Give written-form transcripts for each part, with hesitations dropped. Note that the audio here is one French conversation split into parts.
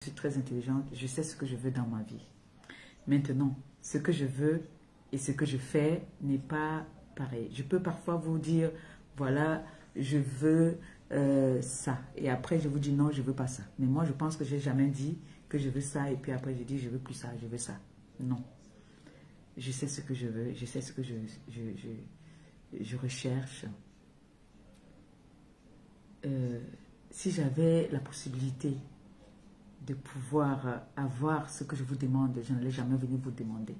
Je suis très intelligente, je sais ce que je veux dans ma vie. Maintenant, ce que je veux et ce que je fais n'est pas pareil. Je peux parfois vous dire, voilà, je veux ça. Et après, je vous dis non, je ne veux pas ça. Mais moi, je pense que je n'ai jamais dit que je veux ça. Et puis après, je dis, je ne veux plus ça, je veux ça. Non. Je sais ce que je veux, je sais ce que je recherche. Si j'avais la possibilité de pouvoir avoir ce que je vous demande, je n'allais jamais venir vous demander.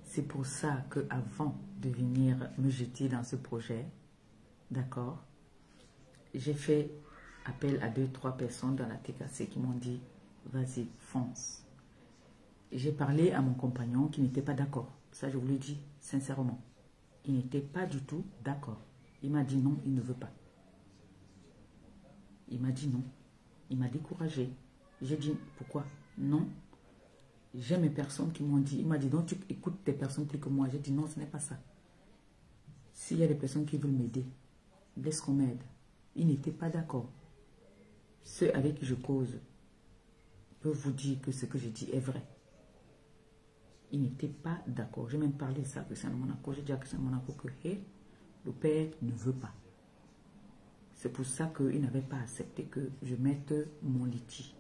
C'est pour ça qu'avant de venir me jeter dans ce projet, d'accord, j'ai fait appel à 2-3 personnes dans la TKC qui m'ont dit, vas-y, fonce. J'ai parlé à mon compagnon qui n'était pas d'accord. Ça, je vous le dis sincèrement. Il n'était pas du tout d'accord. Il m'a dit non, il ne veut pas. Il m'a dit non. Il m'a découragé. J'ai dit pourquoi? Non. J'ai mes personnes qui m'ont dit, il m'a dit donc tu écoutes tes personnes plus que moi. J'ai dit non, ce n'est pas ça. S'il y a des personnes qui veulent m'aider, laisse qu'on m'aide. Il n'était pas d'accord. Ceux avec qui je cause peuvent vous dire que ce que je dis est vrai. Il n'était pas d'accord. J'ai même parlé de ça à Christian Monaco. J'ai dit à Christian Monaco que hey, le père ne veut pas. C'est pour ça qu'il n'avait pas accepté que je mette mon litige.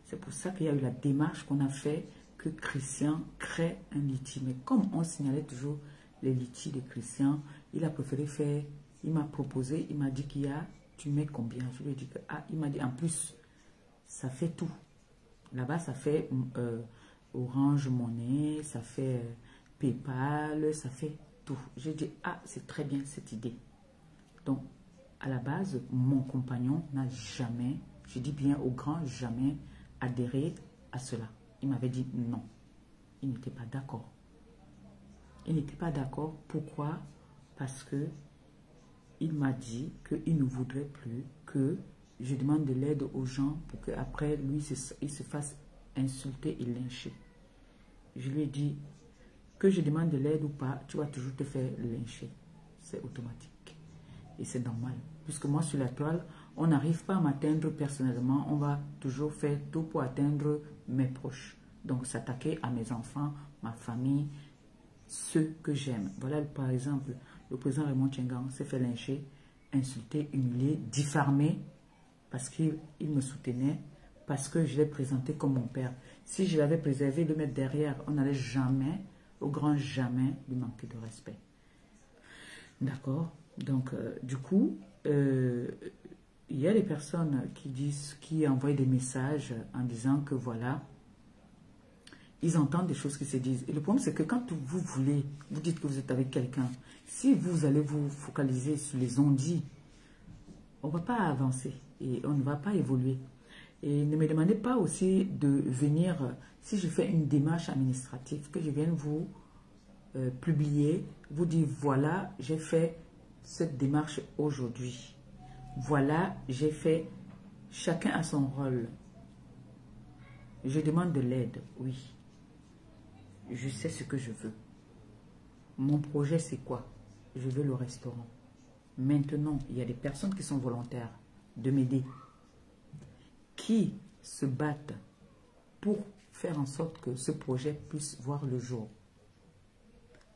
C'est pour ça qu'il y a eu la démarche qu'on a fait que Christian crée un litige. Mais comme on signalait toujours les litiges de Christian, il a préféré faire, il m'a proposé, il m'a dit qu'il y a, tu mets combien? Je lui ai dit que, ah, il m'a dit en plus, ça fait tout. Là-bas, ça fait Orange Money, ça fait PayPal, ça fait tout. J'ai dit, ah, c'est très bien cette idée. Donc, à la base, mon compagnon n'a jamais, je dis bien au grand jamais, adhéré à cela. Il m'avait dit non. Il n'était pas d'accord. Il n'était pas d'accord. Pourquoi? Parce que il m'a dit qu'il ne voudrait plus que je demande de l'aide aux gens pour qu'après, lui, il se fasse insulter et lyncher. Je lui ai dit que je demande de l'aide ou pas, tu vas toujours te faire lyncher. C'est automatique. Et c'est normal. Puisque moi, sur la toile, on n'arrive pas à m'atteindre personnellement. On va toujours faire tout pour atteindre mes proches. Donc, s'attaquer à mes enfants, ma famille, ceux que j'aime. Voilà, par exemple, le président Raymond Tchengang s'est fait lyncher, insulter, humilier, diffamer, parce qu'il me soutenait, parce que je l'ai présenté comme mon père. Si je l'avais préservé, le mettre derrière, on n'allait jamais, au grand jamais, lui manquer de respect. D'accord? Donc, du coup, il y a des personnes qui envoient des messages en disant que voilà, ils entendent des choses qui se disent. Et le problème, c'est que quand vous voulez, vous dites que vous êtes avec quelqu'un, si vous allez vous focaliser sur les on-dit, on ne va pas avancer et on ne va pas évoluer. Et ne me demandez pas aussi de venir, si je fais une démarche administrative, que je vienne vous publier, vous dire voilà, j'ai fait cette démarche aujourd'hui. Voilà, j'ai fait, chacun a son rôle. Je demande de l'aide, oui. Je sais ce que je veux. Mon projet, c'est quoi? Je veux le restaurant. Maintenant, il y a des personnes qui sont volontaires de m'aider, qui se battent pour faire en sorte que ce projet puisse voir le jour.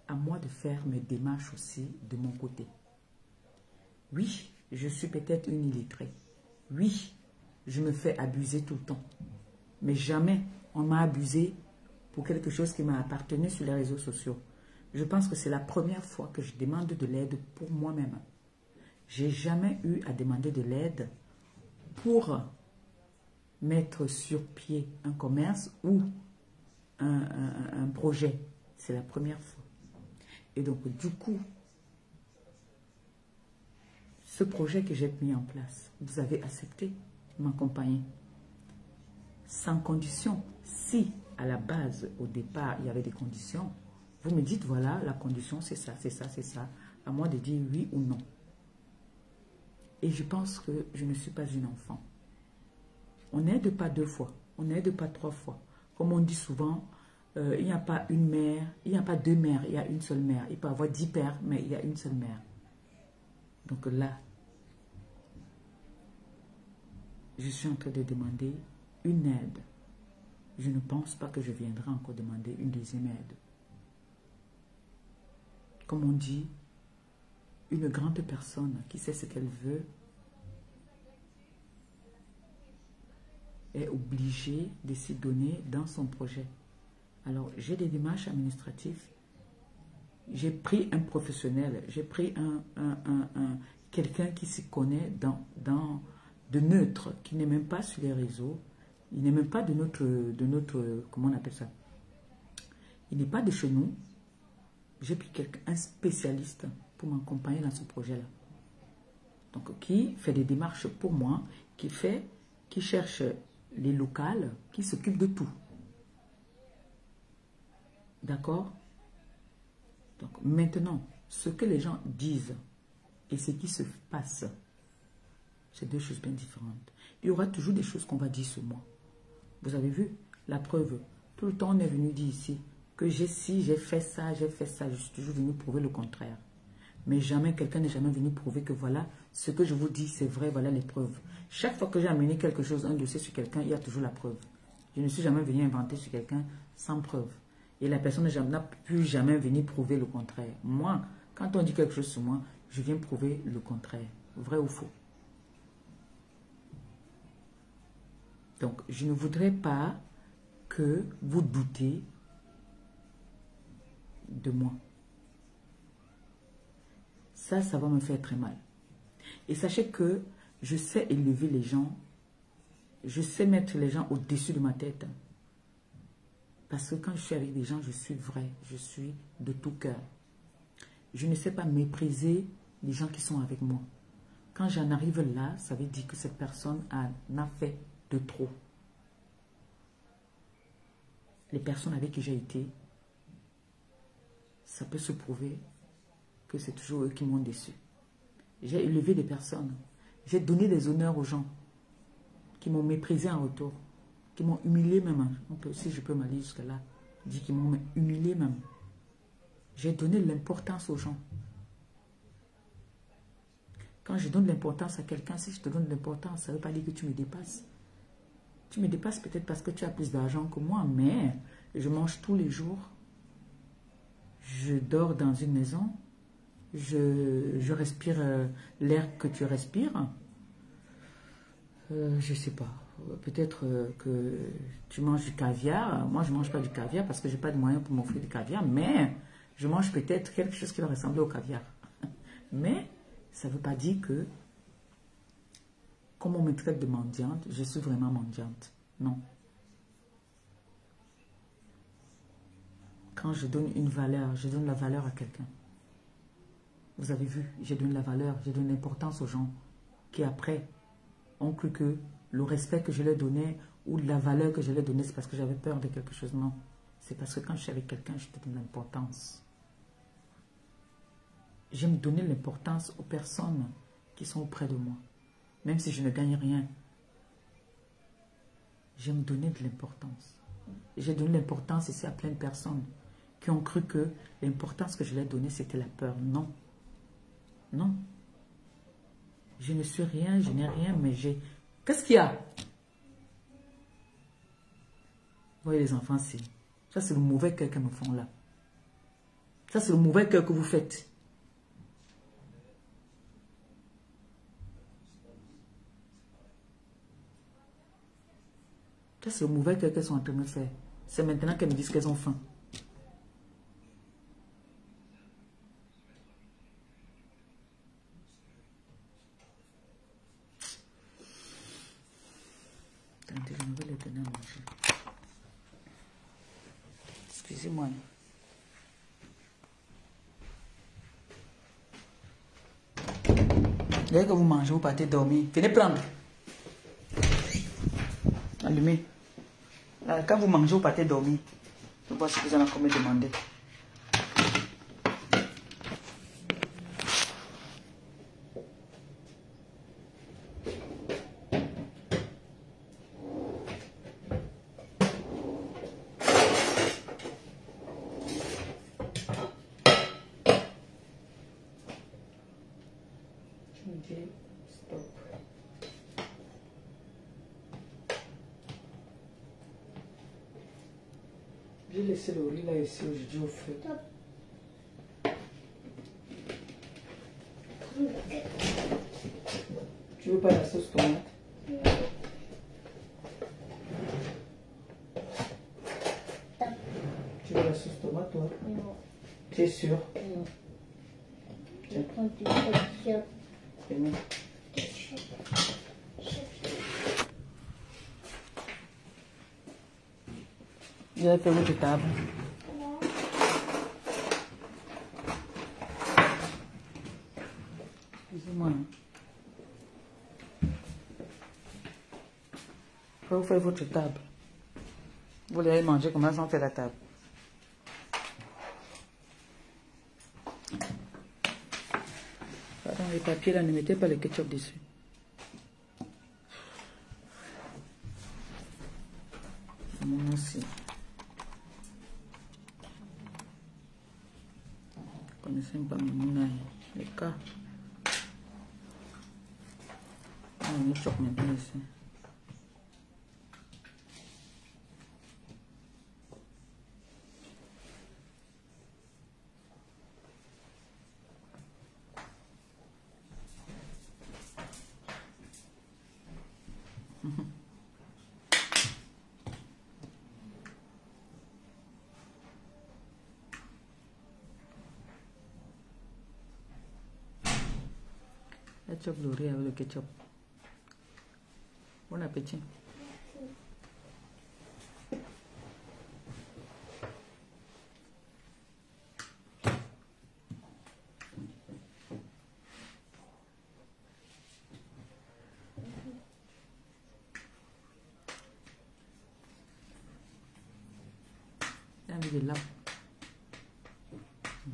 À moi de faire mes démarches aussi de mon côté. Oui, je suis peut-être une illettrée. Oui, je me fais abuser tout le temps. Mais jamais on m'a abusé pour quelque chose qui m'a appartenu sur les réseaux sociaux. Je pense que c'est la première fois que je demande de l'aide pour moi-même. J'ai jamais eu à demander de l'aide pour mettre sur pied un commerce ou un projet. C'est la première fois. Et donc, du coup, ce projet que j'ai mis en place, vous avez accepté de m'accompagner. Sans condition. Si, à la base, au départ, il y avait des conditions, vous me dites, voilà, la condition, c'est ça, c'est ça, c'est ça. À moi de dire oui ou non. Et je pense que je ne suis pas une enfant. On n'aide pas 2 fois, on n'aide pas 3 fois. Comme on dit souvent, il n'y a pas une mère, il n'y a pas 2 mères, il y a une seule mère. Il peut y avoir 10 pères, mais il y a une seule mère. Donc là, je suis en train de demander une aide je ne pense pas que je viendrai encore demander une deuxième aide. Comme on dit, une grande personne qui sait ce qu'elle veut est obligée de s'y donner dans son projet. Alors, j'ai des démarches administratives. J'ai pris un professionnel, j'ai pris quelqu'un qui s'y connaît de neutre, qui n'est même pas sur les réseaux, il n'est même pas de notre, comment on appelle ça? Il n'est pas de chez nous. J'ai pris un spécialiste pour m'accompagner dans ce projet-là. Donc, qui fait des démarches pour moi, qui cherche les locales, qui s'occupe de tout. D'accord? Donc, maintenant, ce que les gens disent et ce qui se passe, c'est deux choses bien différentes. Il y aura toujours des choses qu'on va dire sur moi. Vous avez vu la preuve. Tout le temps, on est venu dire ici que j'ai fait ça, j'ai fait ça. Je suis toujours venu prouver le contraire. Mais jamais, quelqu'un n'est jamais venu prouver que voilà, ce que je vous dis, c'est vrai, voilà les preuves. Chaque fois que j'ai amené quelque chose, un dossier sur quelqu'un, il y a toujours la preuve. Je ne suis jamais venu inventer sur quelqu'un sans preuve. Et la personne n'a plus jamais venir prouver le contraire. Moi, quand on dit quelque chose sur moi, je viens prouver le contraire. Vrai ou faux? Donc, je ne voudrais pas que vous doutez de moi. Ça va me faire très mal. Et sachez que je sais élever les gens. Je sais mettre les gens au-dessus de ma tête. Parce que quand je suis avec des gens, je suis vrai. Je suis de tout cœur. Je ne sais pas mépriser les gens qui sont avec moi. Quand j'en arrive là, ça veut dire que cette personne en a fait de trop. Les personnes avec qui j'ai été, ça peut se prouver que c'est toujours eux qui m'ont déçu. J'ai élevé des personnes. J'ai donné des honneurs aux gens qui m'ont méprisé en retour, qui m'ont humilié même. Si je peux m'aller jusqu'à là, dit qu'ils m'ont humilié même. J'ai donné l'importance aux gens. Quand je donne l'importance à quelqu'un, si je te donne l'importance, ça ne veut pas dire que tu me dépasses. Tu me dépasses peut-être parce que tu as plus d'argent que moi, mais je mange tous les jours. Je dors dans une maison. Je respire l'air que tu respires. Je ne sais pas. Peut-être que tu manges du caviar. Moi, je ne mange pas du caviar parce que je n'ai pas de moyens pour m'offrir du caviar. Mais je mange peut-être quelque chose qui va ressembler au caviar. Mais ça ne veut pas dire que, comme on me traite de mendiante, je suis vraiment mendiante. Non. Quand je donne une valeur, je donne la valeur à quelqu'un. Vous avez vu, j'ai donné la valeur, j'ai donné l'importance aux gens qui après ont cru que le respect que je leur donnais ou la valeur que je leur donnais, c'est parce que j'avais peur de quelque chose. Non, c'est parce que quand je suis avec quelqu'un, je te donne l'importance. J'aime donner l'importance aux personnes qui sont auprès de moi. Même si je ne gagne rien, j'aime donner de l'importance. J'ai donné l'importance ici à plein de personnes qui ont cru que l'importance que je leur donnais, c'était la peur. Non. Non. Je ne suis rien, je n'ai rien, mais j'ai... Qu'est-ce qu'il y a? Vous voyez les enfants, ça c'est le mauvais cœur qu'ils me font là. Ça c'est le mauvais cœur que vous faites. Ça c'est le mauvais cœur qu'elles sont en train de me faire. C'est maintenant qu'elles me disent qu'elles ont faim. Attendez, je vais les donner à manger. Excusez-moi. Dès que vous mangez, vous partez dormir. Venez prendre. Allumez. Quand vous mangez, vous partez dormir. Je vois ce que vous allez encore me demander. Stop. J'ai laissé le riz là ici aujourd'hui au feu. Tu veux pas la sauce tomate? Tu veux la sauce tomate, toi? Non. Tu es sûr? Non. Tiens. Je prends du ketchup. C'est bon. J'ai fait votre table. Excusez-moi. Vous faites votre table. Vous voulez aller manger, comment on fait la table? Pardon, les papiers là, ne mettez pas le ketchup dessus. Mon aussi. Vous connaissez pas mon les cas. On est choc maintenant ici. Ketchup le riz avec le ketchup. Bon appétit. J'ai envie de là. Je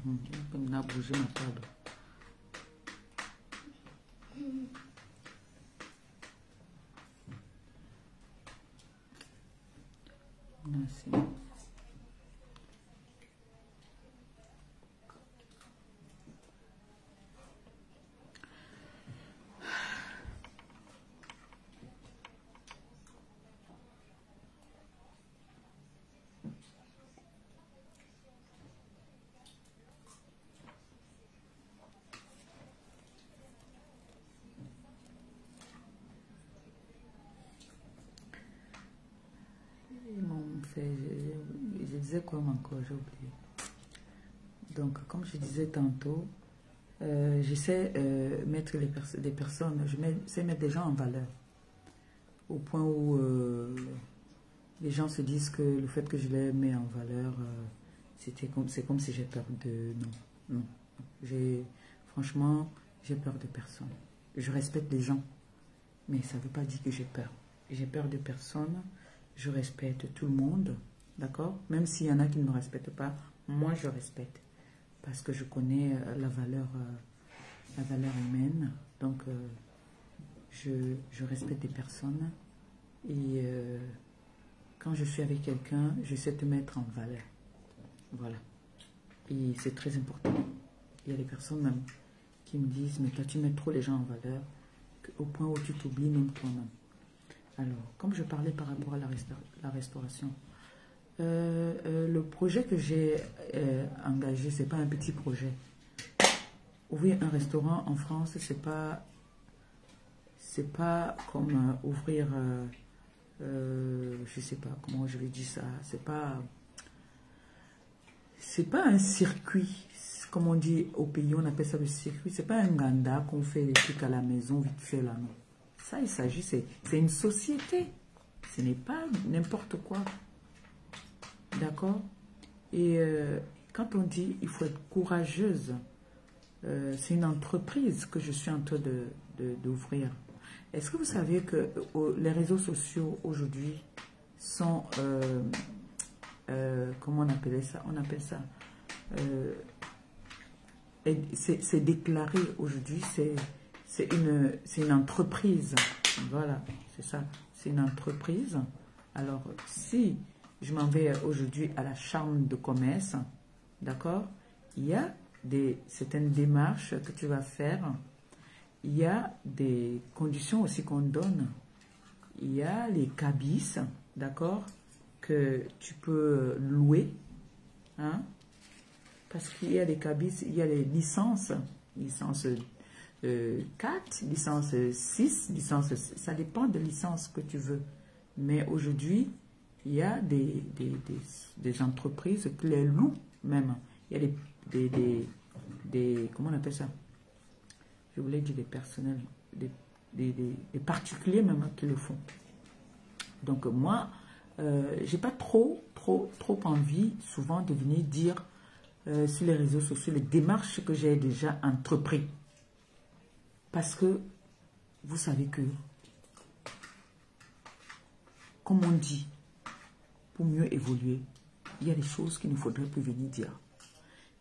peux me bouger ma table. Merci. Je disais quoi encore, j'ai oublié. Donc, comme je disais tantôt, j'essaie de mettre des personnes, j'essaie de mettre des gens en valeur. Au point où les gens se disent que le fait que je les mets en valeur, c'est comme si j'ai peur de... Non. Franchement, j'ai peur de personne. Je respecte les gens, mais ça ne veut pas dire que j'ai peur. J'ai peur de personne. Je respecte tout le monde, d'accord? Même s'il y en a qui ne me respectent pas, moi je respecte. Parce que je connais la valeur humaine. Donc, je respecte des personnes. Et quand je suis avec quelqu'un, j'essaie de te mettre en valeur. Voilà. Et c'est très important. Il y a des personnes même qui me disent, mais toi tu mets trop les gens en valeur, au point où tu t'oublies même toi-même. Alors, comme je parlais par rapport à la restauration, le projet que j'ai engagé, ce n'est pas un petit projet. Ouvrir un restaurant en France, c'est pas comme ouvrir, je sais pas comment je vais dire ça, c'est pas un circuit, comme on dit au pays, on appelle ça le circuit, c'est pas un ganda qu'on fait les trucs à la maison vite fait là, non. Ça, il s'agit, c'est une société. Ce n'est pas n'importe quoi. D'accord? Et quand on dit il faut être courageuse, c'est une entreprise que je suis en train d'ouvrir. Est-ce que vous savez que les réseaux sociaux aujourd'hui sont... comment on appelait ça? On appelle ça... c'est déclaré aujourd'hui, c'est une entreprise. Voilà, c'est ça. C'est une entreprise. Alors, si je m'en vais aujourd'hui à la chambre de commerce, d'accord, il y a certaines démarches que tu vas faire. Il y a des conditions aussi qu'on donne. Il y a les cabis, d'accord, que tu peux louer, hein, parce qu'il y a des cabis, il y a les licences, licence 4, licence 6, licence, ça dépend de licence que tu veux. Mais aujourd'hui, il y a des entreprises qui les louent même. Il y a comment on appelle ça? Je voulais dire des personnels, des particuliers même qui le font. Donc moi, j'ai pas trop envie souvent de venir dire sur les réseaux sociaux les démarches que j'ai déjà entreprises. Parce que vous savez que, comme on dit, pour mieux évoluer, il y a des choses qu'il ne faudrait plus venir dire.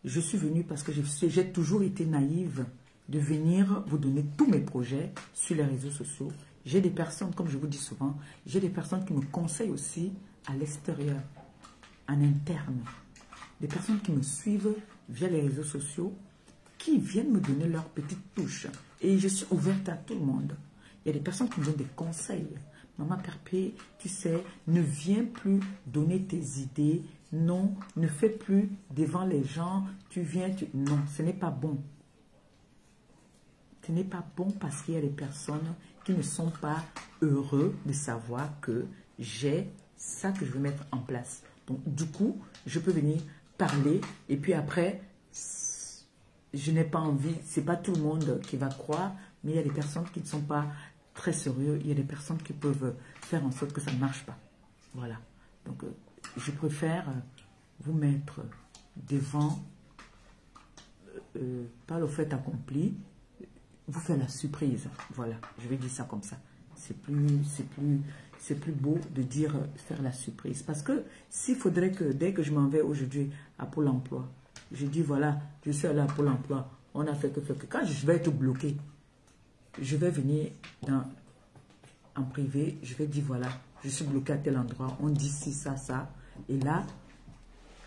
Je suis venue parce que j'ai toujours été naïve de venir vous donner tous mes projets sur les réseaux sociaux. J'ai des personnes, comme je vous dis souvent, j'ai des personnes qui me conseillent aussi à l'extérieur, en interne. Des personnes qui me suivent via les réseaux sociaux, qui viennent me donner leur petite touche. Et je suis ouverte à tout le monde. Il y a des personnes qui me donnent des conseils. Maman Perpé, tu sais, ne viens plus donner tes idées. Non, ne fais plus devant les gens. Tu viens, non, ce n'est pas bon. Ce n'est pas bon parce qu'il y a des personnes qui ne sont pas heureux de savoir que j'ai ça que je veux mettre en place. Donc, du coup, je peux venir parler et puis après, je n'ai pas envie, c'est pas tout le monde qui va croire, mais il y a des personnes qui ne sont pas très sérieux, il y a des personnes qui peuvent faire en sorte que ça ne marche pas. Voilà. Donc, je préfère vous mettre devant, par le fait accompli, vous faire la surprise. Voilà, je vais dire ça comme ça. C'est plus beau de dire faire la surprise. Parce que s'il faudrait que, dès que je m'en vais aujourd'hui à Pôle emploi, je dis voilà, je suis allé à Pôle emploi, on a fait que. Quand je vais être bloqué, je vais venir en privé, je vais dire voilà, je suis bloqué à tel endroit, on dit ci, ça, ça. Et là,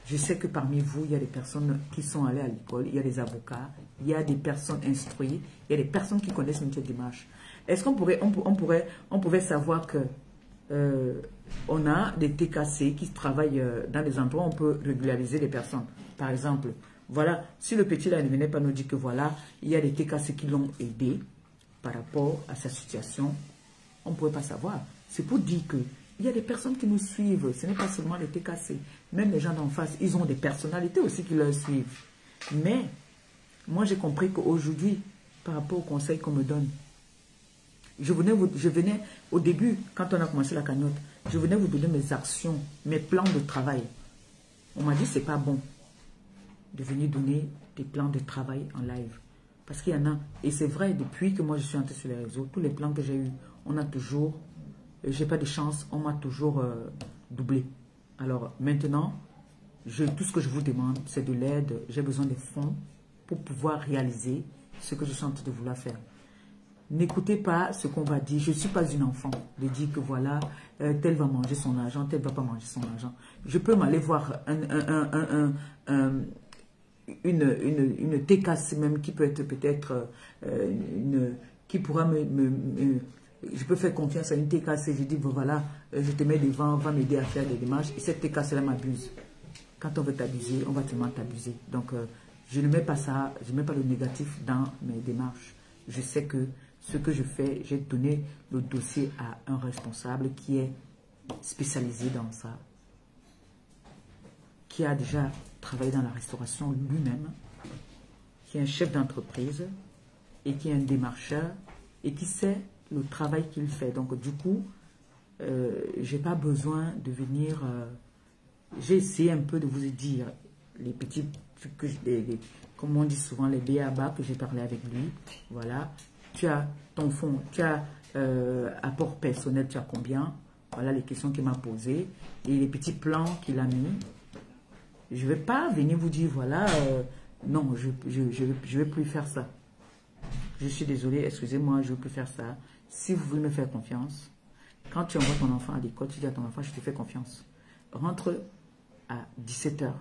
je sais que parmi vous, il y a des personnes qui sont allées à l'école, il y a des avocats, il y a des personnes instruites, il y a des personnes qui connaissent une telle démarche. Est-ce qu'on pouvait savoir que on a des TKC qui travaillent dans des endroits où on peut régulariser les personnes. Par exemple, voilà, si le petit là ne venait pas nous dire que voilà, il y a des TKC qui l'ont aidé par rapport à sa situation, on ne pouvait pas savoir. C'est pour dire que il y a des personnes qui nous suivent, ce n'est pas seulement les TKC. Même les gens d'en face, ils ont des personnalités aussi qui leur suivent. Mais, moi j'ai compris qu'aujourd'hui, par rapport au conseil qu'on me donne, je venais au début, quand on a commencé la cagnotte, je venais vous donner mes actions, mes plans de travail. On m'a dit c'est pas bon de venir donner des plans de travail en live. Parce qu'il y en a, et c'est vrai, depuis que moi je suis entrée sur les réseaux, tous les plans que j'ai eus, on a toujours, j'ai pas de chance, on m'a toujours doublé. Alors maintenant, tout ce que je vous demande, c'est de l'aide, j'ai besoin des fonds pour pouvoir réaliser ce que je suis en train de vouloir faire. N'écoutez pas ce qu'on va dire. Je ne suis pas une enfant de dire que voilà, tel va manger son argent, tel ne va pas manger son argent. Je peux m'aller voir une TKC même qui peut être peut-être qui pourra je peux faire confiance à une TKC. Je dis voilà, je te mets devant, on va m'aider à faire des démarches. Et cette TKC là m'abuse. Quand on veut t'abuser, on va tellement t'abuser. Donc je ne mets pas ça, je ne mets pas le négatif dans mes démarches. Je sais que ce que je fais, j'ai donné le dossier à un responsable qui est spécialisé dans ça, qui a déjà travaillé dans la restauration lui-même, qui est un chef d'entreprise et qui est un démarcheur et qui sait le travail qu'il fait. Donc du coup, je n'ai pas besoin de venir... j'ai essayé un peu de vous dire les petits trucs que comme on dit souvent, les B.A.B.A. que j'ai parlé avec lui. Voilà. Tu as ton fonds, tu as apport personnel, tu as combien? Voilà les questions qu'il m'a posées et les petits plans qu'il a mis. Je ne vais pas venir vous dire, voilà, non, je ne vais plus faire ça. Je suis désolée, excusez-moi, je ne veux plus faire ça. Si vous voulez me faire confiance, quand tu envoies ton enfant à l'école, tu dis à ton enfant, je te fais confiance. Rentre à 17 h.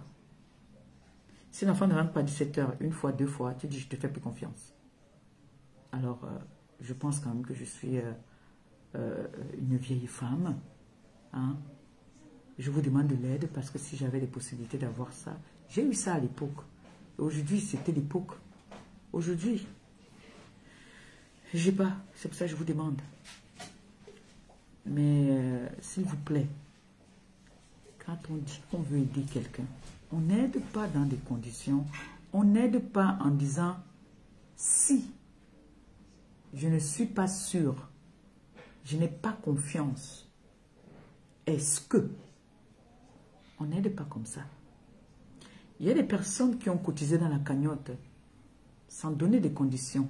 Si l'enfant ne rentre pas à 17 h, une fois, deux fois, tu dis, je te fais plus confiance. Alors, je pense quand même que je suis une vieille femme. Hein. Je vous demande de l'aide parce que si j'avais les possibilités d'avoir ça, j'ai eu ça à l'époque. Aujourd'hui, c'était l'époque. Aujourd'hui, j'ai pas. C'est pour ça que je vous demande. Mais s'il vous plaît, quand on dit qu'on veut aider quelqu'un, on n'aide pas dans des conditions, on n'aide pas en disant si je ne suis pas sûr, je n'ai pas confiance, est-ce que? On n'aide pas comme ça. Il y a des personnes qui ont cotisé dans la cagnotte sans donner des conditions,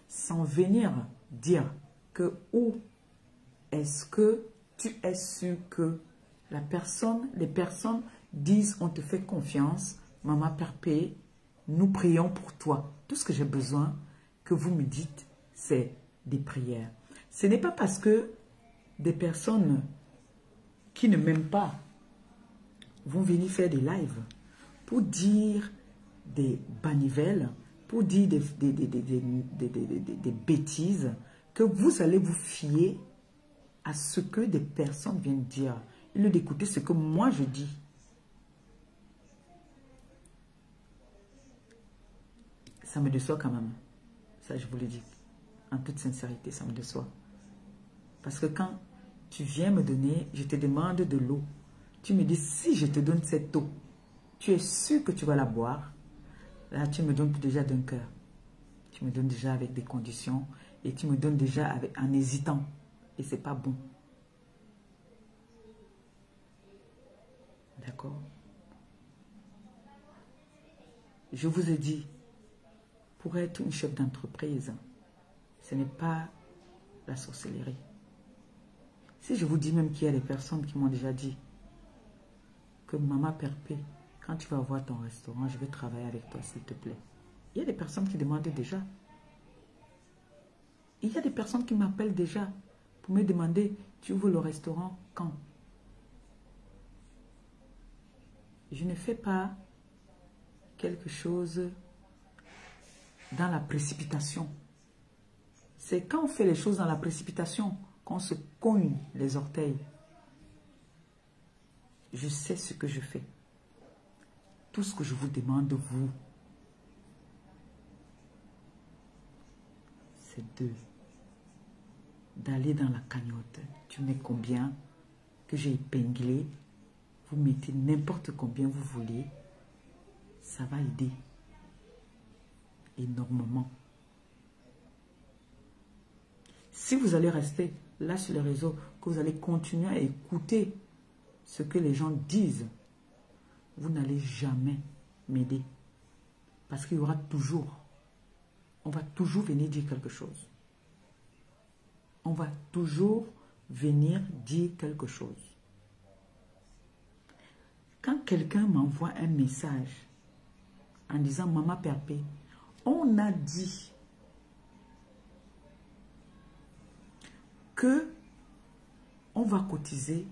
sans venir dire que où est-ce que tu es sûr que les personnes disent on te fait confiance, Maman Perpé, nous prions pour toi. Tout ce que j'ai besoin que vous me dites, c'est des prières. Ce n'est pas parce que des personnes qui ne m'aiment pas vont venir faire des lives pour dire des banivelles, pour dire des bêtises, que vous allez vous fier à ce que des personnes viennent dire. Au lieu d'écouter ce que moi je dis. Ça me déçoit quand même. Ça, je vous le dis. En toute sincérité, ça me déçoit. Parce que quand tu viens me donner, je te demande de l'eau. Tu me dis, si je te donne cette eau, tu es sûr que tu vas la boire. Là, tu me donnes déjà d'un cœur. Tu me donnes déjà avec des conditions. Et tu me donnes déjà en hésitant. Et c'est pas bon. D'accord? Je vous ai dit, pour être une chef d'entreprise, ce n'est pas la sorcellerie. Si je vous dis même qu'il y a des personnes qui m'ont déjà dit que Maman Perpé, quand tu vas voir ton restaurant, je vais travailler avec toi, s'il te plaît. Il y a des personnes qui demandent déjà. Il y a des personnes qui m'appellent déjà pour me demander, tu ouvres le restaurant quand? Je ne fais pas quelque chose dans la précipitation. C'est quand on fait les choses dans la précipitation qu'on se cogne les orteils. Je sais ce que je fais. Tout ce que je vous demande de vous, c'est d'aller dans la cagnotte. Tu mets combien que j'ai épinglé. Vous mettez n'importe combien vous voulez. Ça va aider énormément. Si vous allez rester là sur les réseaux, que vous allez continuer à écouter ce que les gens disent, vous n'allez jamais m'aider. Parce qu'il y aura toujours, on va toujours venir dire quelque chose. On va toujours venir dire quelque chose. Quand quelqu'un m'envoie un message en disant « Maman Perpé », on a dit que on va cotiser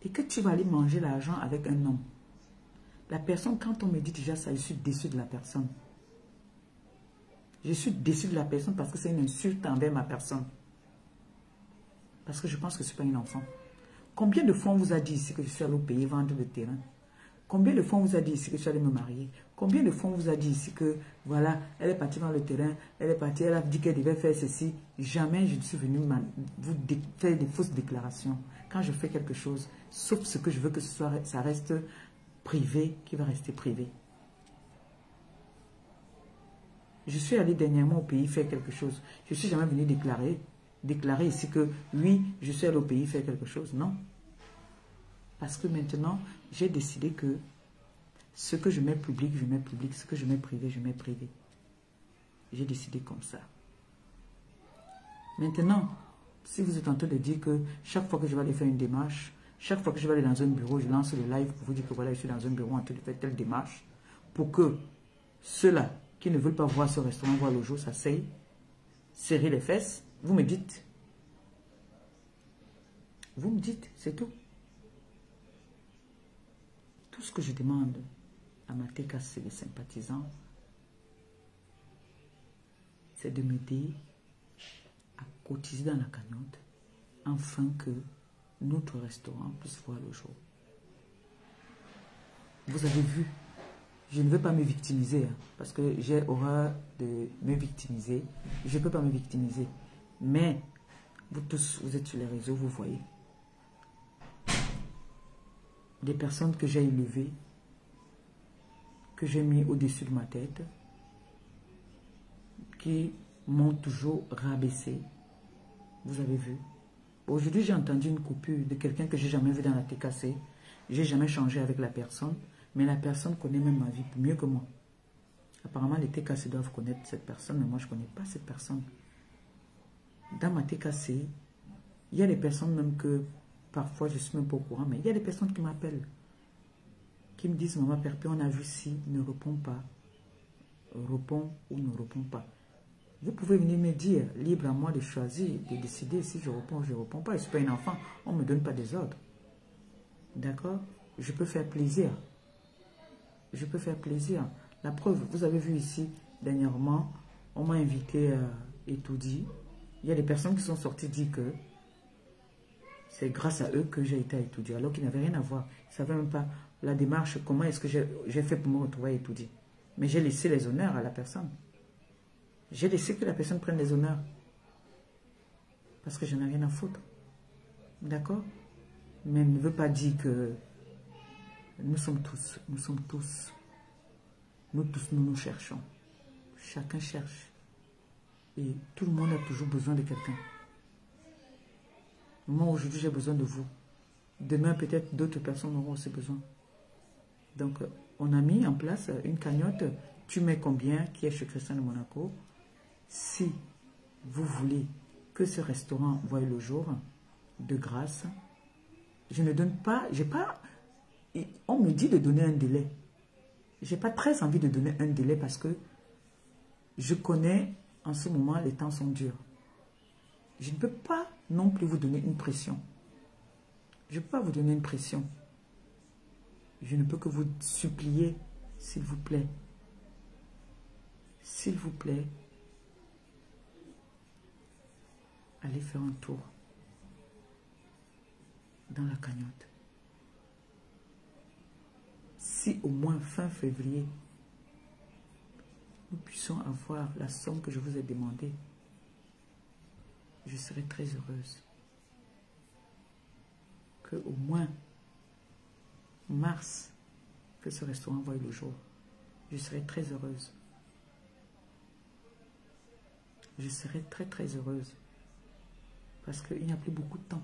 et que tu vas aller manger l'argent avec un homme. La personne, quand on me dit déjà ça, je suis déçu de la personne. Je suis déçu de la personne parce que c'est une insulte envers ma personne. Parce que je pense que je ne suis pas une enfant. Combien de fois on vous a dit ici que je suis allé au pays vendre le terrain? Combien de fois on vous a dit ici que je suis allé me marier? Combien de fois on vous a dit ici que, voilà, elle est partie vendre le terrain, elle est partie, elle a dit qu'elle devait faire ceci. Jamais je ne suis venue vous faire des fausses déclarations. Quand je fais quelque chose, sauf ce que je veux que ce soit, ça reste privé, qui va rester privé. Je suis allée dernièrement au pays faire quelque chose. Je ne suis jamais venue déclarer ici que, oui, je suis allée au pays faire quelque chose. Non. Parce que maintenant, j'ai décidé que ce que je mets public, je mets public. Ce que je mets privé, je mets privé. J'ai décidé comme ça. Maintenant, si vous êtes en train de dire que chaque fois que je vais aller faire une démarche, chaque fois que je vais aller dans un bureau, je lance le live pour vous dire que voilà, je suis dans un bureau en train de faire telle démarche, pour que ceux-là qui ne veulent pas voir ce restaurant voir le jour s'asseyent, serrer les fesses, vous me dites. Vous me dites, c'est tout. Tout ce que je demande à ma TKC, les sympathisants, c'est de m'aider à cotiser dans la cagnotte afin que notre restaurant puisse voir le jour. Vous avez vu, je ne veux pas me victimiser, hein, parce que j'ai horreur de me victimiser. Je ne peux pas me victimiser. Mais, vous tous, vous êtes sur les réseaux, vous voyez. Des personnes que j'ai élevées, que j'ai mis au-dessus de ma tête, qui m'ont toujours rabaissé. Vous avez vu. Aujourd'hui, j'ai entendu une coupure de quelqu'un que j'ai jamais vu dans la TKC. J'ai jamais changé avec la personne, mais la personne connaît même ma vie mieux que moi. Apparemment, les TKC doivent connaître cette personne, mais moi, je ne connais pas cette personne. Dans ma TKC, il y a des personnes même que parfois, je ne suis même pas au courant, mais il y a des personnes qui m'appellent, qui me disent, Maman Perpé, on a vu si, ne répond pas, répond ou ne répond pas. Vous pouvez venir me dire, libre à moi de choisir, de décider si je réponds ou je ne réponds pas. Je ne suis pas un enfant, on ne me donne pas des ordres. D'accord? Je peux faire plaisir. Je peux faire plaisir. La preuve, vous avez vu ici, dernièrement, on m'a invité à étudier. Il y a des personnes qui sont sorties dire que c'est grâce à eux que j'ai été à étudier, alors qu'ils n'avaient rien à voir. Ils ne savaient même pas la démarche, comment est-ce que j'ai fait pour me retrouver à étudier. Mais j'ai laissé les honneurs à la personne. J'ai laissé que la personne prenne les honneurs. Parce que je n'ai rien à foutre. D'accord? Mais ne veut pas dire que nous tous, nous nous cherchons. Chacun cherche. Et tout le monde a toujours besoin de quelqu'un. Moi, aujourd'hui, j'ai besoin de vous. Demain, peut-être d'autres personnes auront aussi besoin. Donc, on a mis en place une cagnotte. Tu mets combien qui est chez Christian de Monaco. Si vous voulez que ce restaurant voie le jour, de grâce, je ne donne pas, on me dit de donner un délai. Je n'ai pas très envie de donner un délai parce que je connais en ce moment les temps sont durs. Je ne peux pas non plus vous donner une pression. Je ne peux pas vous donner une pression. Je ne peux que vous supplier, s'il vous plaît. S'il vous plaît, allez faire un tour dans la cagnotte. Si au moins fin février, nous puissions avoir la somme que je vous ai demandée, je serai très heureuse. Que au moins mars, que ce restaurant voie le jour, je serai très heureuse. Je serai très heureuse. Parce qu'il n'y a plus beaucoup de temps.